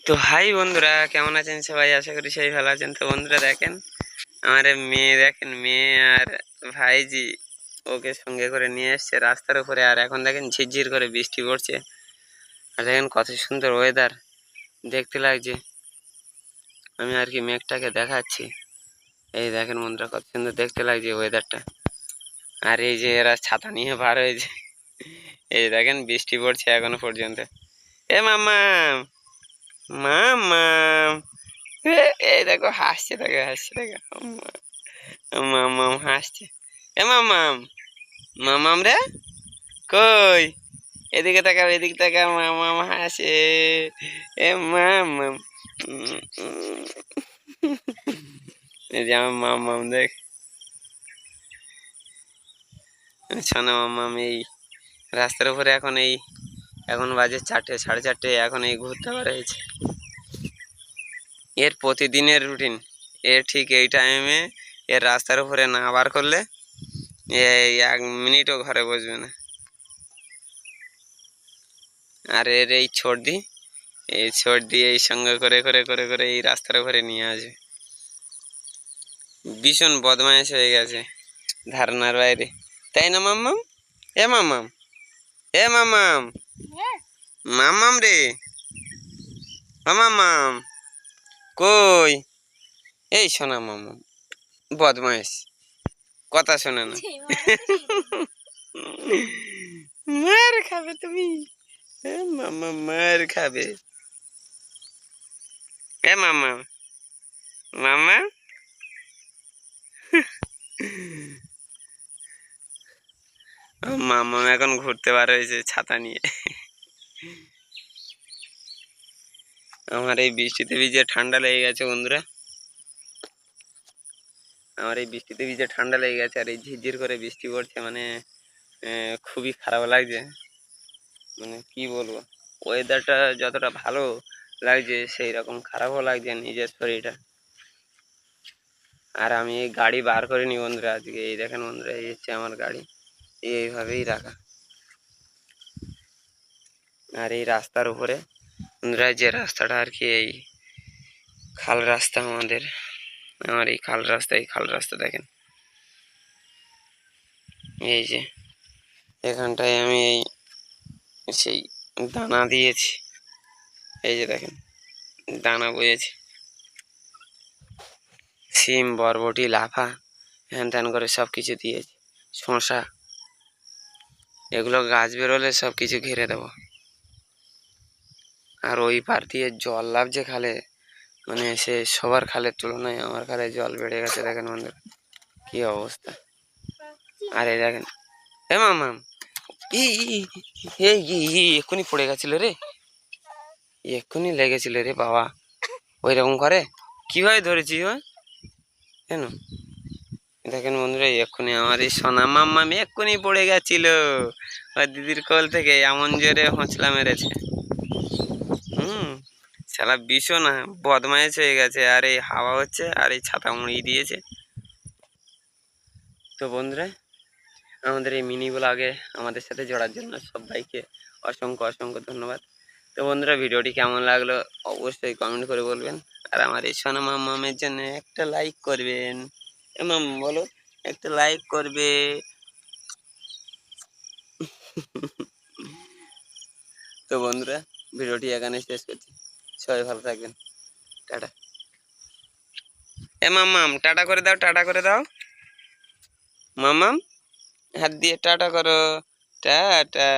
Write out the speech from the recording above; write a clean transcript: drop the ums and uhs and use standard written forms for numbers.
তো হাই বন্ধুরা, কেমন আছেন সবাই? আশা করি সবাই ভালো আছেন। তো বন্ধুরা দেখেন, আমার মেয়ে দেখেন, মেয়ে আর ভাইজি ওকে সঙ্গে করে নিয়ে এসছে রাস্তার উপরে। আর এখন দেখেন ঝিরঝির করে বৃষ্টি পড়ছে। আর দেখেন কত সুন্দর ওয়েদার দেখতে লাগছে। আমি আর কি মেঘটাকে দেখাচ্ছি, এই দেখেন বন্ধুরা কত সুন্দর দেখতে লাগছে ওয়েদারটা। আর এই যে এরা ছাতা নিয়ে বার হয়েছে, এই দেখেন বৃষ্টি পড়ছে এখনো পর্যন্ত। এ মামা, মামা, এই দেখো হাসছে, দেখো হাসছে, দেখো মামাম হাসছে। এ মামাম, মামাম রে কই? এদিকে তাকাও, এদিকে তাকাও, মামাম হাসে। এ মামাম, এই যে আমার মামাম দেখ, শোনো মামাম, এই রাস্তার উপরে এখন বাজে 4টে, 4:30। এখন এই ঘুরতে বার হয়েছে। এর প্রতিদিনের রুটিন। এর ঠিক এই টাইমে এর রাস্তার উপরে না বার করলে এই 1 মিনিটও ঘরে বসবে না। আর এর এই সর্দি এই সঙ্গে করে করে করে করে এই রাস্তার উপরে নিয়ে আসবে। ভীষণ বদমাইশ হয়ে গেছে, ধারণার বাইরে, তাই না মাম্মাম? এ মাম্মাম, এ মাম্মাম, মাম্মাম রে, মাম্মাম কই? এই শোনা মাম্মাম, বদমাইশ, কথা শোনে না। মার খাবে তুমি, মাম্মা মার খাবে। এ মাম্মা, মাম্মা, মাম্মা এখন ঘুরতে বার হয়েছে ছাতা নিয়ে। আমার এই বৃষ্টিতে ভিজে ঠান্ডা লেগে গেছে বন্ধুরা, আমার এই বৃষ্টিতে ভিজে ঠান্ডা লেগে গেছে। আর এই ঝিরঝির করে বৃষ্টি পড়ছে, মানে খুবই খারাপ লাগছে। মানে কি বলবো, ওয়েদারটা যতটা ভালো লাগছে সেই রকম খারাপও লাগছে নিজের শরীরটা। আর আমি এই গাড়ি বার করিনি বন্ধুরা আজকে। এই দেখেন বন্ধুরা, এই হচ্ছে আমার গাড়ি, এইভাবেই রাখা। আর এই রাস্তার উপরে বন্ধুরা, যে রাস্তাটা আর কি, এই খাল রাস্তা আমাদের, আমার এই খাল রাস্তা দেখেন। এই যে এখানটায় আমি সেই দানা দিয়েছি, এই যে দেখেন দানা বয়েছি, সিম, বরবটি, লাফা, হ্যান ত্যান করে সব কিছু দিয়েছি, শসা, এগুলো গাছ বেরোলে সব কিছু ঘিরে দেবো। আর ওই পার দিয়ে জল লাভছে খালে, মানে সে সবার খালের তুলনায় আমার খালে জল বেড়ে গেছে। দেখেন বন্ধুরা কি অবস্থা। আর এই দেখেন, এ মামা, এক্ষুনি পড়ে গেছিল রে, এক্ষুনি লেগেছিল রে বাবা। ওই রকম করে কিভাবে ধরেছি কেন? দেখেন বন্ধুরা, এক্ষুনি আমার এই সোনা মাম্মামি এক্ষুনি পড়ে গেছিল ওর দিদির কোল থেকে, এমন জোরে হোঁচলা মেরেছে। শালা ভীষণ বদমাইশ হয়ে গেছে। আর এই হাওয়া হচ্ছে, আর এই ছাতা মুড়িয়ে দিয়েছে। তো বন্ধুরা, আমাদের এই মিনি ব্লগে আমাদের সাথে জড়ার জন্য সবাইকে অসংখ্য অসংখ্য ধন্যবাদ। তো বন্ধুরা, ভিডিওটি কেমন লাগলো অবশ্যই কমেন্ট করে বলবেন। আর আমার এই সোনা মাম্মামের জন্য একটা লাইক করবেন। মাম বলো, একটা লাইক করবে। তো বন্ধুরা, ভিডিওটি এখানে শেষ করছি। সবাই ভালো থাকবেন, টাটা। এ মাম্মাম টাটা করে দাও, টাটা করে দাও মাম্মাম, হাত দিয়ে টাটা করো, টাটা।